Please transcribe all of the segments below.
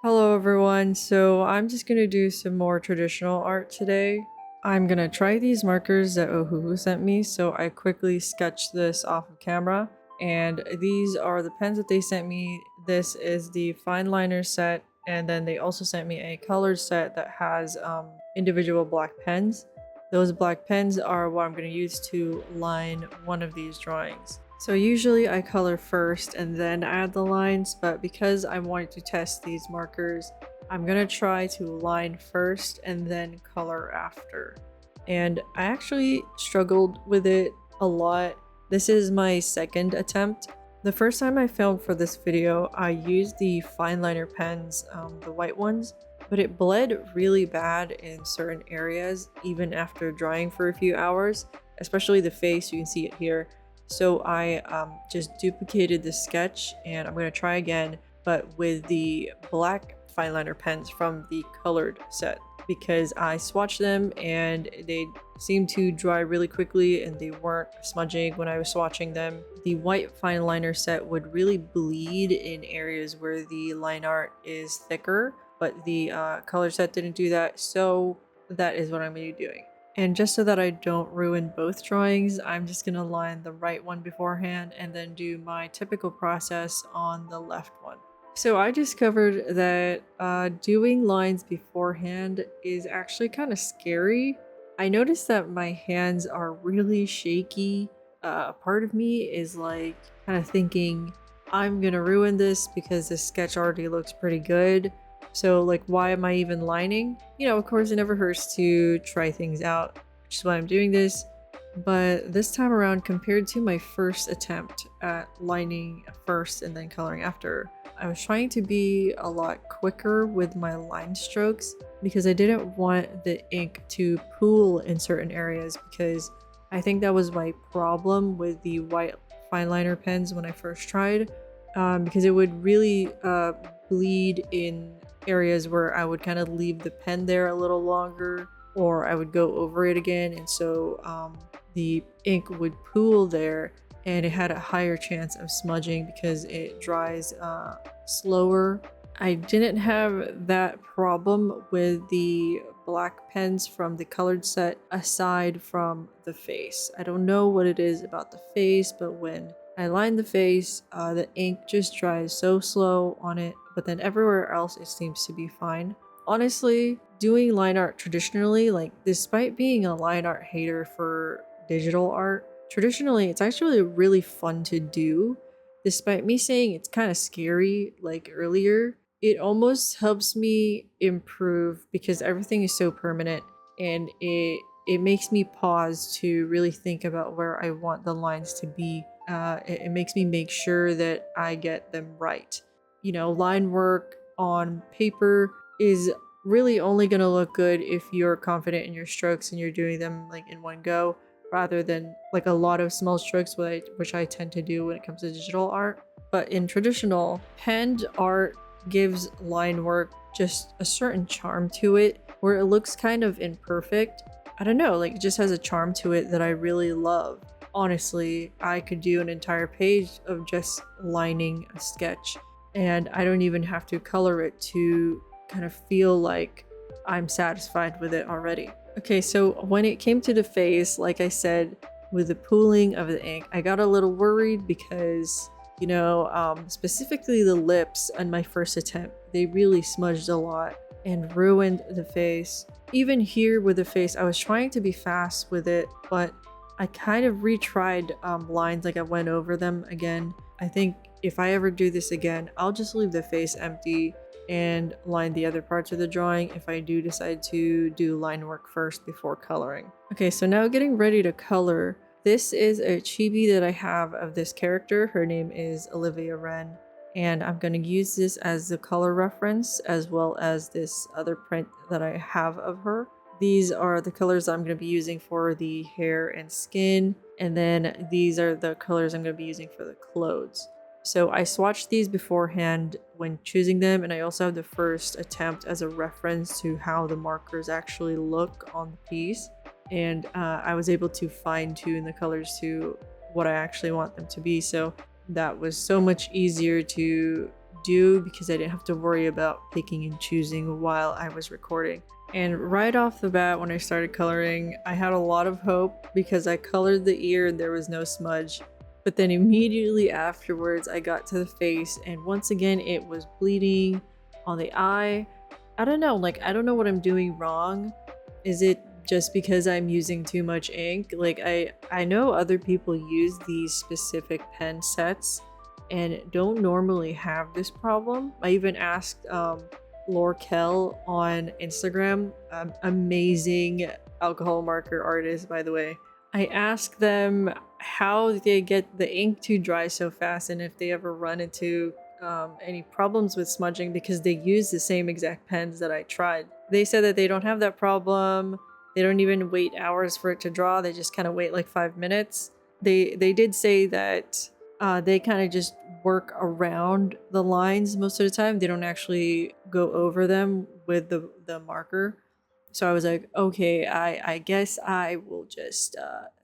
Hello everyone, so I'm just gonna do some more traditional art today. I'm gonna try these markers that OHUHU sent me, so I quickly sketched this off of camera. And these are the pens that they sent me. This is the fine liner set, and then they also sent me a colored set that has individual black pens. Those black pens are what I'm gonna use to line one of these drawings. So usually I color first and then add the lines, but because I'm wanting to test these markers, I'm gonna try to line first and then color after. And I actually struggled with it a lot. This is my second attempt. The first time I filmed for this video, I used the fine liner pens, the white ones, but it bled really bad in certain areas, even after drying for a few hours, especially the face. You can see it here. So I just duplicated the sketch and I'm going to try again, but with the black fine liner pens from the colored set, because I swatched them and they seemed to dry really quickly and they weren't smudging when I was swatching them. The white fine liner set would really bleed in areas where the line art is thicker, but the color set didn't do that, so that is what I'm going to be doing. And just so that I don't ruin both drawings, I'm just gonna line the right one beforehand and then do my typical process on the left one. So I discovered that doing lines beforehand is actually kind of scary. I noticed that my hands are really shaky. Part of me is like kind of thinking, I'm gonna ruin this because this sketch already looks pretty good. So like, why am I even lining? You know, of course it never hurts to try things out, which is why I'm doing this. But this time around, compared to my first attempt at lining first and then coloring after, I was trying to be a lot quicker with my line strokes because I didn't want the ink to pool in certain areas, because I think that was my problem with the white fine liner pens when I first tried, because it would really bleed in areas where I would kind of leave the pen there a little longer, or I would go over it again, and so the ink would pool there and it had a higher chance of smudging because it dries slower. I didn't have that problem with the black pens from the colored set aside from the face. I don't know what it is about the face, but when I line the face, the ink just dries so slow on it, but then everywhere else it seems to be fine. Honestly, doing line art traditionally, like despite being a line art hater for digital art, traditionally it's actually really fun to do. Despite me saying it's kind of scary like earlier, it almost helps me improve because everything is so permanent, and it makes me pause to really think about where I want the lines to be. It makes me make sure that I get them right. You know, line work on paper is really only going to look good if you're confident in your strokes and you're doing them like in one go, rather than like a lot of small strokes, which I tend to do when it comes to digital art. But in traditional, penned art gives line work just a certain charm to it where it looks kind of imperfect. I don't know, like it just has a charm to it that I really love. Honestly, I could do an entire page of just lining a sketch, and I don't even have to color it to kind of feel like I'm satisfied with it already. Okay, so when it came to the face, like I said, with the pooling of the ink, I got a little worried because, you know, specifically the lips on my first attempt, they really smudged a lot and ruined the face. Even here with the face, I was trying to be fast with it, but I kind of retried lines, like I went over them again. I think if I ever do this again, I'll just leave the face empty and line the other parts of the drawing if I do decide to do line work first before coloring. Okay, so now getting ready to color. This is a chibi that I have of this character. Her name is Olivia Wren, and I'm going to use this as the color reference as well as this other print that I have of her. These are the colors I'm going to be using for the hair and skin, and then these are the colors I'm going to be using for the clothes. So I swatched these beforehand when choosing them, and I also have the first attempt as a reference to how the markers actually look on the piece. And I was able to fine-tune the colors to what I actually want them to be, so that was so much easier to do because I didn't have to worry about picking and choosing while I was recording. And right off the bat, when I started coloring, I had a lot of hope because I colored the ear and there was no smudge. But then immediately afterwards, I got to the face and once again, it was bleeding on the eye. I don't know, like, I don't know what I'm doing wrong. Is it just because I'm using too much ink? Like, I know other people use these specific pen sets and don't normally have this problem. I even asked Lorkel on Instagram, amazing alcohol marker artist, by the way. I asked them how they get the ink to dry so fast and if they ever run into any problems with smudging because they use the same exact pens that I tried. They said that they don't have that problem. They don't even wait hours for it to draw. They just kind of wait like 5 minutes. They did say that they kind of just work around the lines most of the time. They don't actually go over them with the marker. So I was like, okay, I guess I will just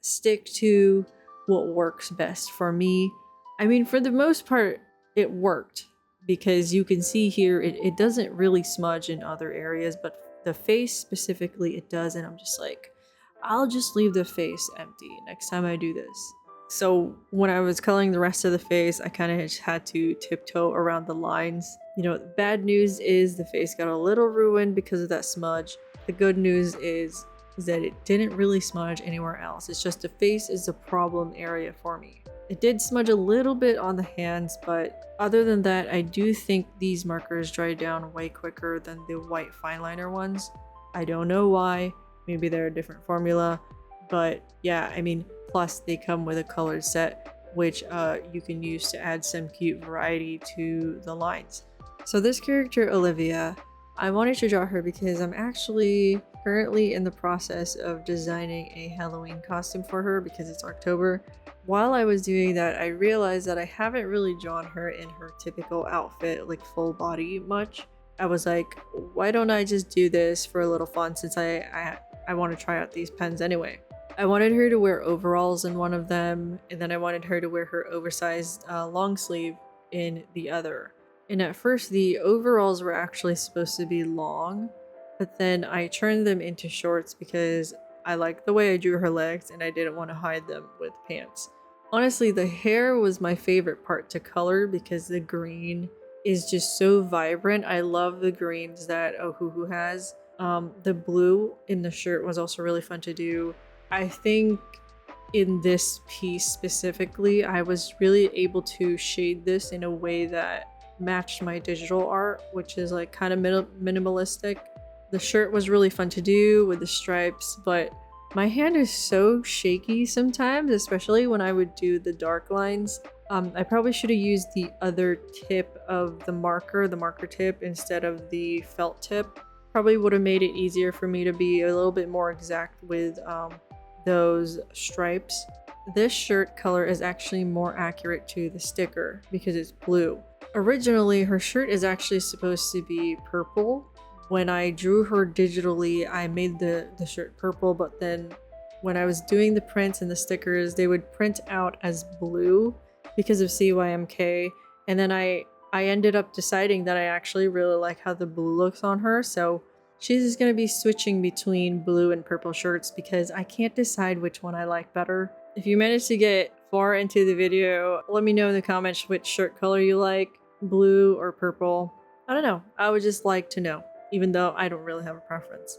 stick to what works best for me. I mean, for the most part, it worked because you can see here, it doesn't really smudge in other areas, but the face specifically, it does. And I'm just like, I'll just leave the face empty next time I do this. So when I was coloring the rest of the face, I kind of just had to tiptoe around the lines. You know, the bad news is the face got a little ruined because of that smudge. The good news is that it didn't really smudge anywhere else. It's just the face is a problem area for me. It did smudge a little bit on the hands, but other than that, I do think these markers dry down way quicker than the white fine liner ones. I don't know why. Maybe they're a different formula, but yeah, I mean, plus they come with a colored set, which you can use to add some cute variety to the lines. So this character, Olivia, I wanted to draw her because I'm actually currently in the process of designing a Halloween costume for her because it's October. While I was doing that, I realized that I haven't really drawn her in her typical outfit, like full body much. I was like, why don't I just do this for a little fun since I want to try out these pens anyway. I wanted her to wear overalls in one of them, and then I wanted her to wear her oversized long sleeve in the other. And at first, the overalls were actually supposed to be long, but then I turned them into shorts because I liked the way I drew her legs and I didn't want to hide them with pants. Honestly, the hair was my favorite part to color because the green is just so vibrant. I love the greens that OHUHU has. The blue in the shirt was also really fun to do. I think in this piece specifically, I was really able to shade this in a way that matched my digital art, which is like kind of minimalistic. The shirt was really fun to do with the stripes, but my hand is so shaky sometimes, especially when I would do the dark lines. I probably should have used the other tip of the marker tip instead of the felt tip. Probably would have made it easier for me to be a little bit more exact with those stripes. This shirt color is actually more accurate to the sticker because it's blue. Originally, her shirt is actually supposed to be purple. When I drew her digitally, I made the shirt purple, but then when I was doing the prints and the stickers, they would print out as blue because of CYMK. And then I ended up deciding that I actually really like how the blue looks on her. So she's just going to be switching between blue and purple shirts because I can't decide which one I like better. If you managed to get far into the video, let me know in the comments which shirt color you like, blue or purple. I don't know. I would just like to know, even though I don't really have a preference.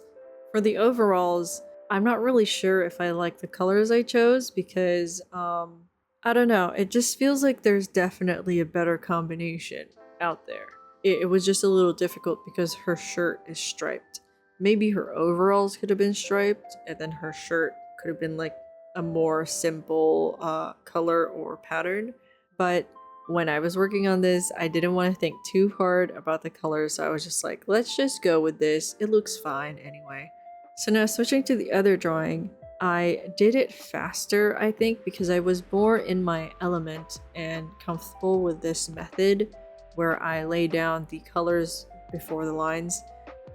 For the overalls, I'm not really sure if I like the colors I chose because, I don't know. It just feels like there's definitely a better combination out there. It was just a little difficult because her shirt is striped. Maybe her overalls could have been striped and then her shirt could have been like a more simple color or pattern. But when I was working on this, I didn't want to think too hard about the colors, so I was just like, let's just go with this. It looks fine anyway. So now switching to the other drawing, I did it faster, I think, because I was more in my element and comfortable with this method where I lay down the colors before the lines.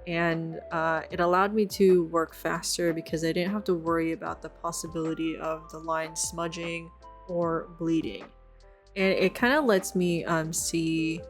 And it allowed me to work faster because I didn't have to worry about the possibility of the line smudging or bleeding. And it kind of lets me see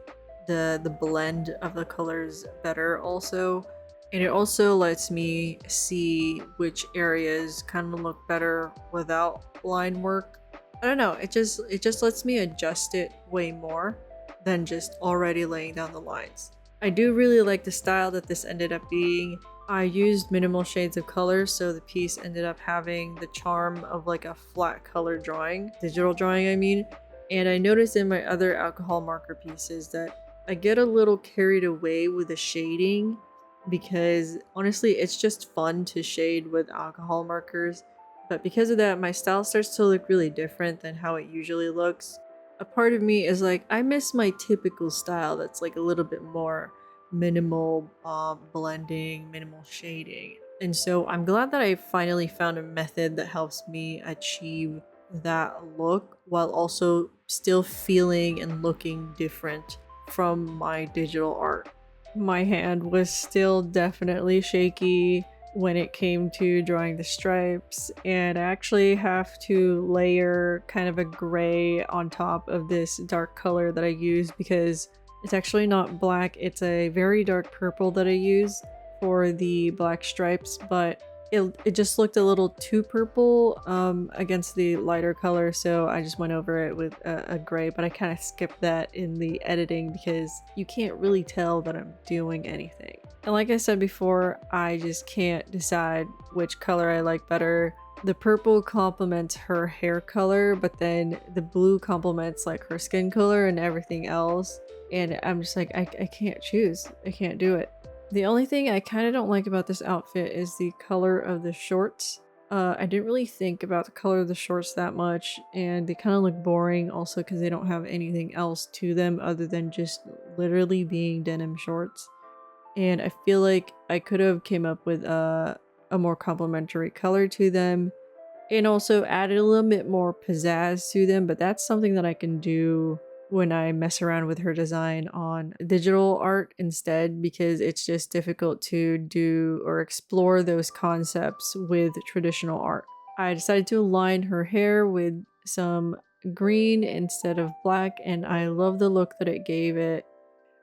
the blend of the colors better also. And it also lets me see which areas kind of look better without line work. I don't know, it just lets me adjust it way more than just already laying down the lines. I do really like the style that this ended up being. I used minimal shades of color, so the piece ended up having the charm of like a flat color drawing, digital drawing I mean. And I noticed in my other alcohol marker pieces that I get a little carried away with the shading because honestly it's just fun to shade with alcohol markers. But because of that, my style starts to look really different than how it usually looks. A part of me is like, I miss my typical style that's like a little bit more minimal blending, minimal shading. And so I'm glad that I finally found a method that helps me achieve that look while also still feeling and looking different from my digital art. My hand was still definitely shaky when it came to drawing the stripes, and I actually have to layer kind of a gray on top of this dark color that I use because it's actually not black, it's a very dark purple that I use for the black stripes, but it just looked a little too purple against the lighter color, so I just went over it with a gray, but I kind of skipped that in the editing because you can't really tell that I'm doing anything. And like I said before, I just can't decide which color I like better. The purple complements her hair color, but then the blue complements like her skin color and everything else. And I'm just like, I can't choose. I can't do it. The only thing I kind of don't like about this outfit is the color of the shorts. I didn't really think about the color of the shorts that much, and they kind of look boring also because they don't have anything else to them other than just literally being denim shorts. And I feel like I could have came up with a more complementary color to them and also added a little bit more pizzazz to them, but that's something that I can do when I mess around with her design on digital art instead, because it's just difficult to do or explore those concepts with traditional art. I decided to align her hair with some green instead of black, and I love the look that it gave it.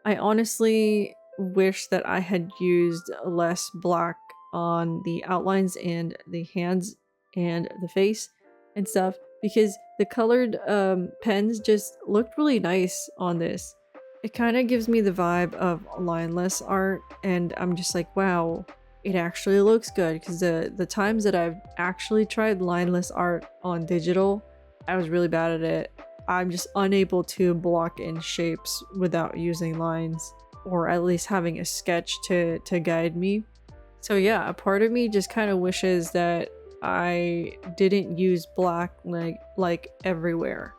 I honestly wish that I had used less black on the outlines and the hands and the face and stuff because the colored pens just looked really nice on this. It kind of gives me the vibe of lineless art, and I'm just like, wow, it actually looks good, because the times that I've actually tried lineless art on digital, I was really bad at it. I'm just unable to block in shapes without using lines, or at least having a sketch to guide me. So yeah, a part of me just kind of wishes that I didn't use black like everywhere.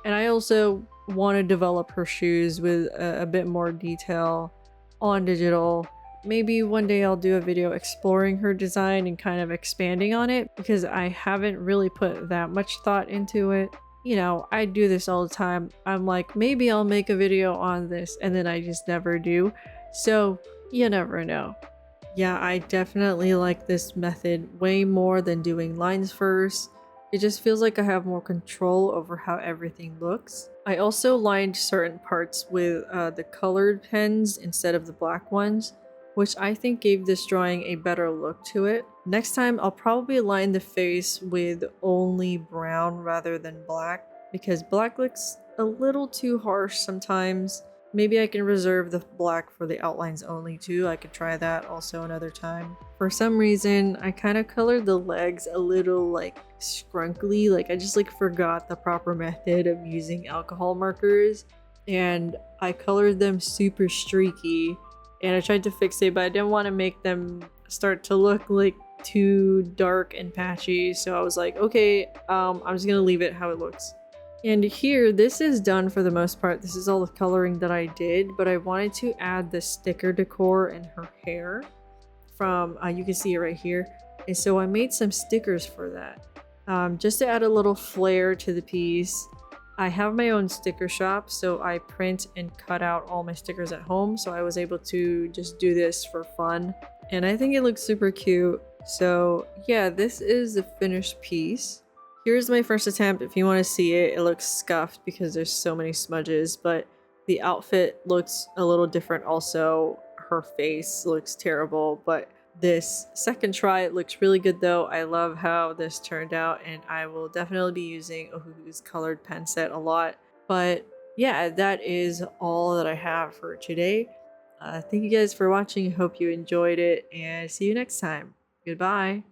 And I also want to develop her shoes with a bit more detail on digital. Maybe one day I'll do a video exploring her design and kind of expanding on it, because I haven't really put that much thought into it. You know, I do this all the time. I'm like, maybe I'll make a video on this, and then I just never do. So you never know. Yeah, I definitely like this method way more than doing lines first. It just feels like I have more control over how everything looks. I also lined certain parts with the colored pens instead of the black ones, which I think gave this drawing a better look to it. Next time, I'll probably line the face with only brown rather than black, because black looks a little too harsh sometimes. Maybe I can reserve the black for the outlines only too. I could try that also another time. For some reason, I kind of colored the legs a little like scrunkly. Like I just like forgot the proper method of using alcohol markers, and I colored them super streaky, and I tried to fix it, but I didn't want to make them start to look like too dark and patchy. So I was like, okay, I'm just gonna leave it how it looks. And here, this is done for the most part. This is all the coloring that I did, but I wanted to add the sticker decor in her hair from, you can see it right here. And so I made some stickers for that, just to add a little flair to the piece. I have my own sticker shop, so I print and cut out all my stickers at home. So I was able to just do this for fun. And I think it looks super cute. So yeah, this is the finished piece. Here's my first attempt. If you want to see it, it looks scuffed because there's so many smudges, but The outfit looks a little different also. Her face looks terrible, but this second try it looks really good though. I love how this turned out, and I will definitely be using OHUHU's colored pen set a lot. But yeah, that is all that I have for today. Thank you guys for watching. Hope you enjoyed it, and see you next time. Goodbye.